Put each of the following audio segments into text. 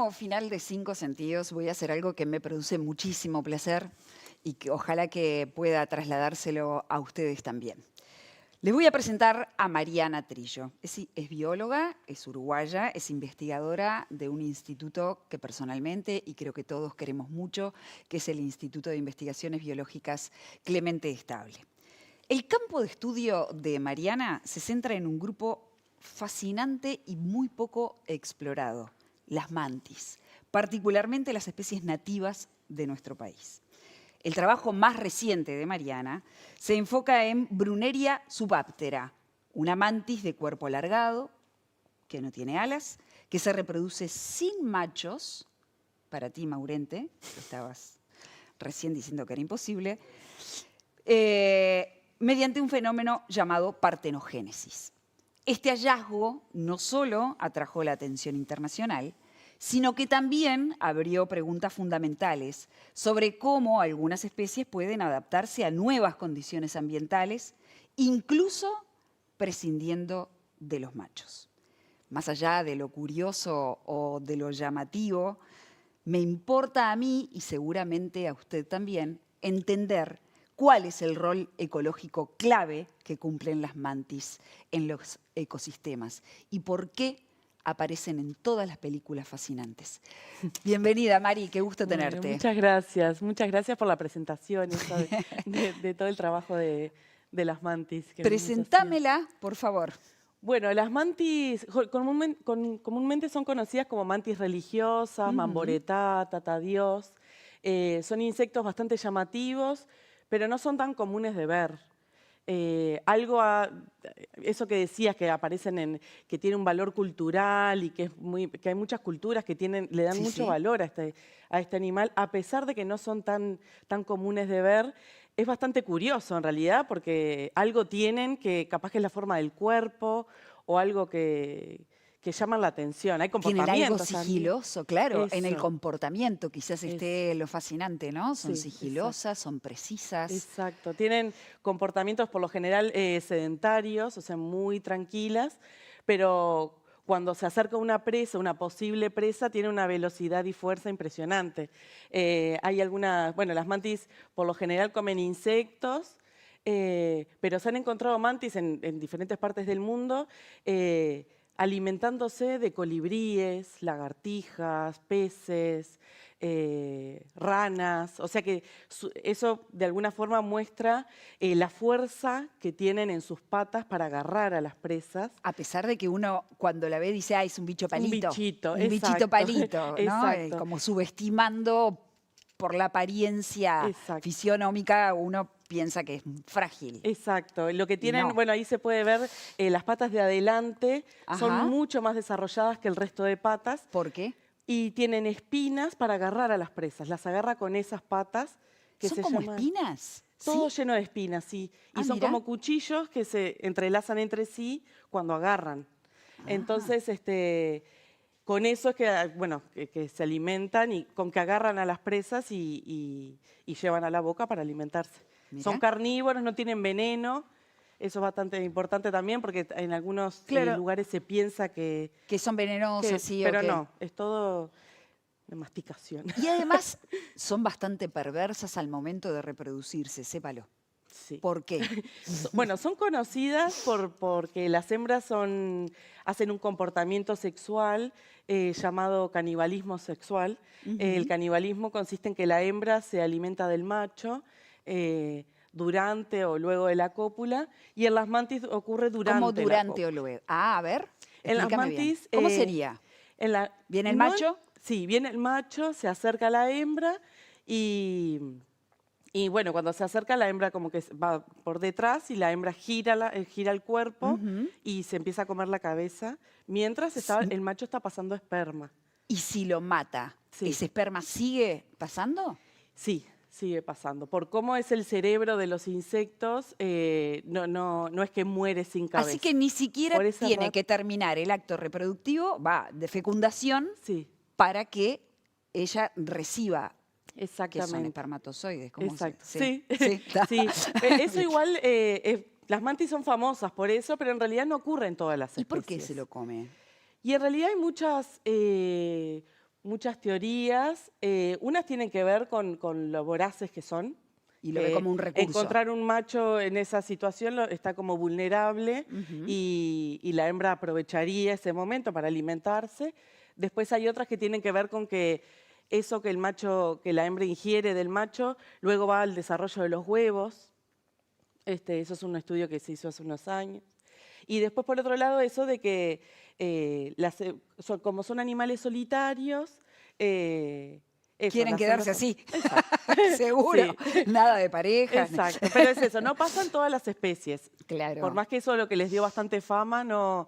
último final de Cinco Sentidos voy a hacer algo que me produce muchísimo placer y que ojalá que pueda trasladárselo a ustedes también. Les voy a presentar a Mariana Trillo. Es bióloga, es uruguaya, es investigadora de un instituto que personalmente, y creo que todos queremos mucho, que es el Instituto de Investigaciones Biológicas Clemente Estable. El campo de estudio de Mariana se centra en un grupo fascinante y muy poco explorado, las mantis, particularmente las especies nativas de nuestro país. El trabajo más reciente de Mariana se enfoca en Brunneria subaptera, una mantis de cuerpo alargado, que no tiene alas, que se reproduce sin machos, para ti, Maurente, que estabas recién diciendo que era imposible, mediante un fenómeno llamado partenogénesis. Este hallazgo no solo atrajo la atención internacional, sino que también abrió preguntas fundamentales sobre cómo algunas especies pueden adaptarse a nuevas condiciones ambientales, incluso prescindiendo de los machos. Más allá de lo curioso o de lo llamativo, me importa a mí, y seguramente a usted también, entender cuál es el rol ecológico clave que cumplen las mantis en los ecosistemas y por qué aparecen en todas las películas fascinantes. Bienvenida, Mari, qué gusto tenerte. Bueno, muchas gracias por la presentación de todo el trabajo de las mantis. Presentámela, por favor. Bueno, las mantis comúnmente son conocidas como mantis religiosas, mamboretá, tatadiós. Son insectos bastante llamativos, pero no son tan comunes de ver. Eso que decías que aparecen que tiene un valor cultural y que hay muchas culturas que le dan mucho valor a este animal, a pesar de que no son tan comunes de ver, es bastante curioso en realidad, porque algo tienen que capaz que es la forma del cuerpo o algo que llaman la atención. Hay comportamientos. Tienen algo sigiloso, claro, en el Eso. comportamiento quizás esté lo fascinante, ¿no? Son Sí, sigilosas, son precisas. Exacto, tienen comportamientos por lo general sedentarios, o sea, muy tranquilas, pero cuando se acerca una presa, una posible presa, tiene una velocidad y fuerza impresionante. Hay las mantis por lo general comen insectos, pero se han encontrado mantis en diferentes partes del mundo alimentándose de colibríes, lagartijas, peces, ranas. O sea que eso de alguna forma muestra la fuerza que tienen en sus patas para agarrar a las presas. A pesar de que uno cuando la ve dice, es un bicho palito. Un bichito, un exacto. bichito palito, ¿no? Exacto. Como subestimando por la apariencia fisionómica, uno piensa que es frágil. Exacto. Lo que tienen, bueno, ahí se puede ver, las patas de adelante son mucho más desarrolladas que el resto de patas. ¿Por qué? Y tienen espinas para agarrar a las presas. Las agarra con esas patas que ¿Son como espinas? Todo lleno de espinas, sí. Y son como cuchillos que se entrelazan entre sí cuando agarran. Entonces, con eso es que se alimentan y con que agarran a las presas y llevan a la boca para alimentarse. Mirá. Son carnívoros, no tienen veneno. Eso es bastante importante también porque en algunos lugares se piensa que son venenosos, sí, pero no, es todo de masticación. Y además son bastante perversas al momento de reproducirse, sépalo. Sí. ¿Por qué? Bueno, son conocidas porque las hembras hacen un comportamiento sexual llamado canibalismo sexual. El canibalismo consiste en que la hembra se alimenta del macho durante o luego de la cópula, y en las mantis ocurre durante. ¿Cómo durante o luego? A ver, en las mantis, ¿cómo sería? ¿Viene el macho? Sí, viene el macho, se acerca a la hembra y bueno, cuando se acerca la hembra como que va por detrás y la hembra gira el cuerpo y se empieza a comer la cabeza, mientras el macho está pasando esperma. ¿Y si lo mata, ese esperma sigue pasando? Sí, sigue pasando. Por cómo es el cerebro de los insectos, no es que muere sin cabeza. Así que ni siquiera tiene que terminar el acto reproductivo, de fecundación, para que ella reciba. Exactamente. Que son espermatozoides. Exacto. Sí. Eso igual, las mantis son famosas por eso, pero en realidad no ocurre en todas las especies. ¿Y por qué se lo come? Y en realidad hay muchas teorías. Unas tienen que ver con lo voraces que son. Y lo ve como un recurso. Encontrar un macho en esa situación está como vulnerable y la hembra aprovecharía ese momento para alimentarse. Después hay otras que tienen que ver con que eso que la hembra ingiere del macho, luego va al desarrollo de los huevos. Eso es un estudio que se hizo hace unos años. Y después, por otro lado, eso de que como son animales solitarios, quieren quedarse así, Exacto. seguro. Sí. Nada de pareja. Exacto, pero es eso, no pasa en todas las especies. Claro. Por más que eso lo que les dio bastante fama, no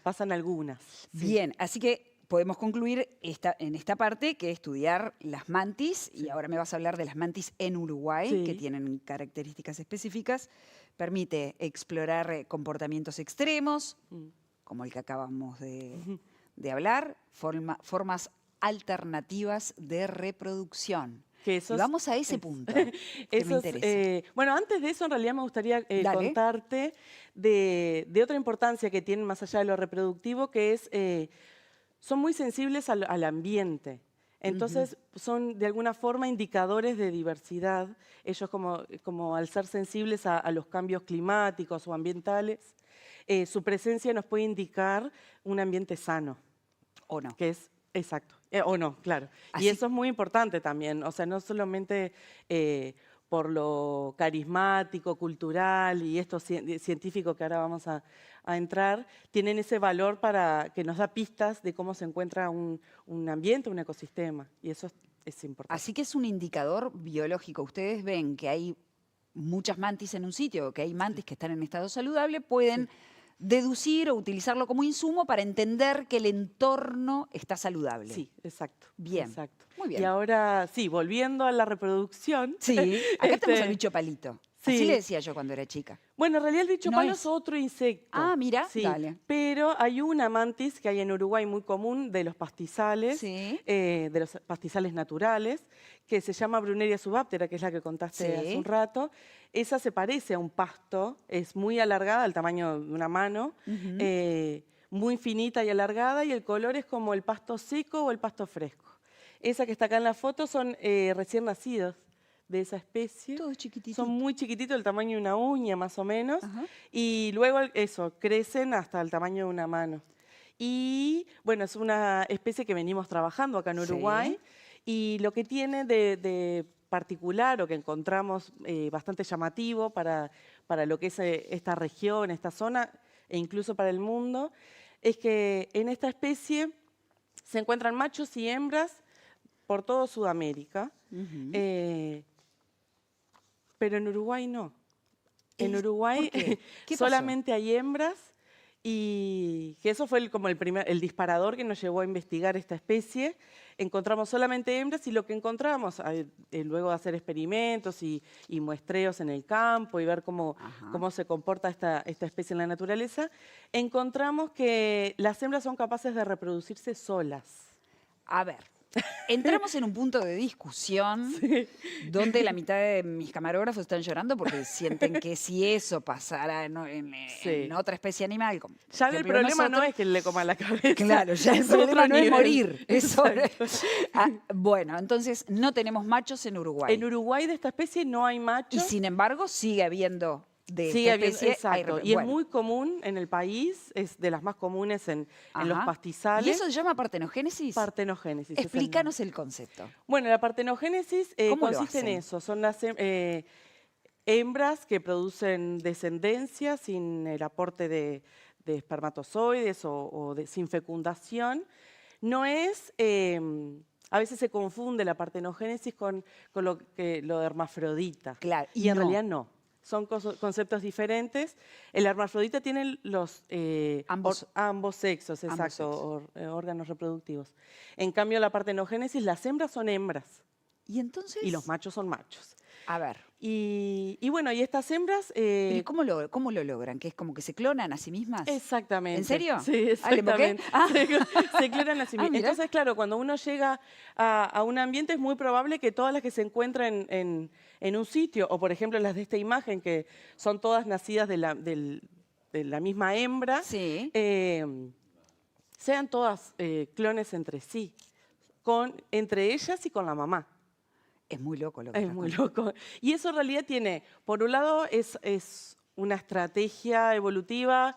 pasan algunas. Sí. Bien, así que podemos concluir en esta parte que estudiar las mantis, y ahora me vas a hablar de las mantis en Uruguay, que tienen características específicas, permite explorar comportamientos extremos, como el que acabamos de hablar, formas alternativas de reproducción. Y vamos a ese punto, que me interesa. Bueno, antes de eso, en realidad me gustaría contarte de otra importancia que tienen más allá de lo reproductivo, que es, son muy sensibles al ambiente. Entonces, son de alguna forma indicadores de diversidad. Ellos, como al ser sensibles a los cambios climáticos o ambientales, su presencia nos puede indicar un ambiente sano. ¿O no? Que es, exacto. O no, claro. Así. Y eso es muy importante también. O sea, no solamente por lo carismático, cultural y esto científico que ahora vamos a entrar, tienen ese valor para que nos da pistas de cómo se encuentra un ambiente, un ecosistema. Y eso es importante. Así que es un indicador biológico. Ustedes ven que hay muchas mantis en un sitio, que hay mantis que están en estado saludable, pueden deducir o utilizarlo como insumo para entender que el entorno está saludable. Sí, exacto. Bien. Exacto. Muy bien. Y ahora, sí, volviendo a la reproducción. Sí, acá tenemos al bicho palito. Sí. Así le decía yo cuando era chica. Bueno, en realidad el bicho palo es otro insecto. Ah, mira, sí, dale. Pero hay una mantis que hay en Uruguay muy común de los pastizales, de los pastizales naturales, que se llama Brunneria subaptera, que es la que contaste hace un rato. Esa se parece a un pasto, es muy alargada, al tamaño de una mano, muy finita y alargada, y el color es como el pasto seco o el pasto fresco. Esa que está acá en la foto son recién nacidos de esa especie. Todos chiquititos. Son muy chiquititos, el tamaño de una uña más o menos. Y luego crecen hasta el tamaño de una mano. Y bueno, es una especie que venimos trabajando acá en Uruguay. Y lo que tiene de particular o que encontramos bastante llamativo para lo que es esta región, esta zona e incluso para el mundo, es que en esta especie se encuentran machos y hembras por todo Sudamérica. Pero en Uruguay no. En Uruguay solamente hay hembras y que eso fue como el disparador que nos llevó a investigar esta especie. Encontramos solamente hembras y lo que encontramos, luego de hacer experimentos y muestreos en el campo y ver cómo se comporta esta especie en la naturaleza, encontramos que las hembras son capaces de reproducirse solas. A ver. Entramos en un punto de discusión donde la mitad de mis camarógrafos están llorando porque sienten que si eso pasara en otra especie animal, como ya el problema no es que le coma la cabeza. Claro, ya el problema no es morir. Bueno, entonces no tenemos machos en Uruguay. En Uruguay de esta especie no hay machos. Y sin embargo sigue habiendo de esta especie. Exacto. Y es muy común en el país, es de las más comunes en los pastizales. ¿Y eso se llama partenogénesis? Partenogénesis. Explícanos el concepto. Bueno, la partenogénesis consiste en eso. Son las hembras que producen descendencia sin el aporte de espermatozoides o sin fecundación. No es... a veces se confunde la partenogénesis con lo de hermafrodita. Claro. Y en realidad no. Son conceptos diferentes. El hermafrodita tiene ambos sexos, órganos reproductivos. En cambio, la partenogénesis, las hembras son hembras. ¿Y entonces? Y los machos son machos. A ver. Y bueno, y estas hembras... ¿Y cómo lo logran? ¿Que es como que se clonan a sí mismas? Exactamente. ¿En serio? Sí, exactamente. Se clonan a sí mismas. Entonces, claro, cuando uno llega a un ambiente es muy probable que todas las que se encuentran en un sitio, o por ejemplo las de esta imagen, que son todas nacidas de la misma hembra, sean todas clones entre sí. entre ellas y con la mamá. Es muy loco lo que Es estás muy contando. loco. Y eso en realidad tiene, por un lado, es una estrategia evolutiva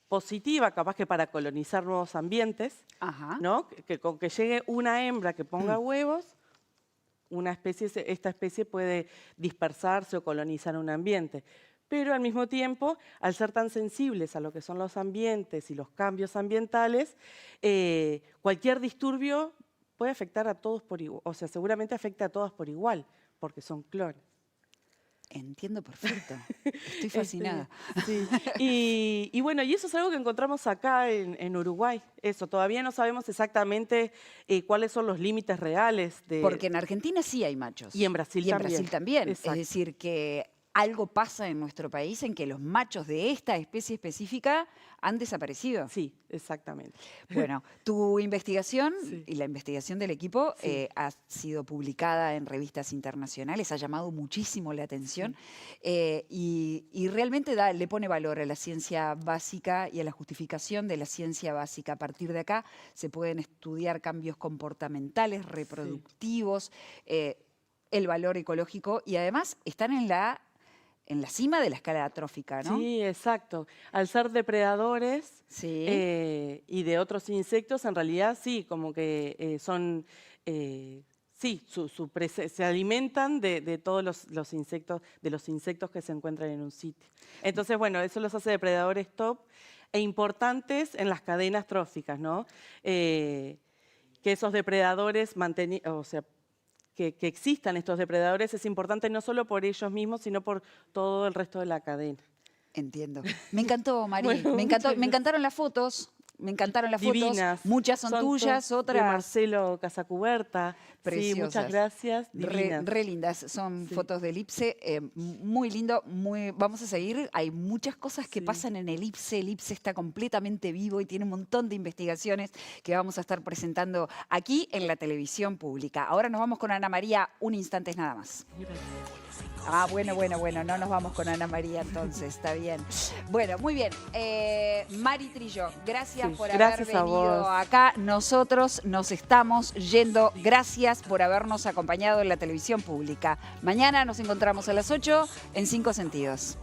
positiva, capaz que para colonizar nuevos ambientes, Ajá. ¿no? Con que llegue una hembra que ponga huevos, esta especie puede dispersarse o colonizar un ambiente. Pero al mismo tiempo, al ser tan sensibles a lo que son los ambientes y los cambios ambientales, cualquier disturbio puede afectar a todos por igual, o sea, seguramente afecta a todas por igual, porque son clones. Entiendo perfecto. Estoy fascinada. Sí. Y bueno, y eso es algo que encontramos acá en Uruguay. Eso, todavía no sabemos exactamente cuáles son los límites reales de... Porque en Argentina sí hay machos. Y en Brasil Y en también. Brasil también. Exacto. Es decir, que algo pasa en nuestro país en que los machos de esta especie específica han desaparecido. Sí, exactamente. Bueno, tu investigación Sí. y la investigación del equipo Sí. ha sido publicada en revistas internacionales, ha llamado muchísimo la atención y realmente le pone valor a la ciencia básica y a la justificación de la ciencia básica. A partir de acá se pueden estudiar cambios comportamentales, reproductivos, el valor ecológico y además están en la cima de la escala trófica, ¿no? Sí, exacto. Al ser depredadores Sí. y de otros insectos, en realidad sí, como que son... sí, se alimentan de todos los insectos, de los insectos que se encuentran en un sitio. Entonces, bueno, eso los hace depredadores top e importantes en las cadenas tróficas, ¿no? Que esos depredadores que existan estos depredadores es importante no solo por ellos mismos, sino por todo el resto de la cadena. Entiendo. Me encantó, Mari. Bueno, Me encantó. Me encantaron las fotos. Me encantaron las Divinas. fotos. Muchas son tuyas, de otras Marcelo Casacuberta. preciosas. Sí, muchas gracias. Divinas. Re lindas. Son Sí. fotos del IPSE. Muy lindo. Vamos a seguir. Hay muchas cosas que Sí. pasan en el IPSE. El IPSE está completamente vivo y tiene un montón de investigaciones que vamos a estar presentando aquí en la televisión pública. Ahora nos vamos con Ana María, un instante nada más. Gracias. Ah, bueno, no nos vamos con Ana María entonces, está bien. Bueno, muy bien. Mari Trillo, gracias Sí, por gracias haber a venido vos. acá. Nosotros nos estamos yendo. Gracias por habernos acompañado en la televisión pública. Mañana nos encontramos a las 8 en 5 Sentidos.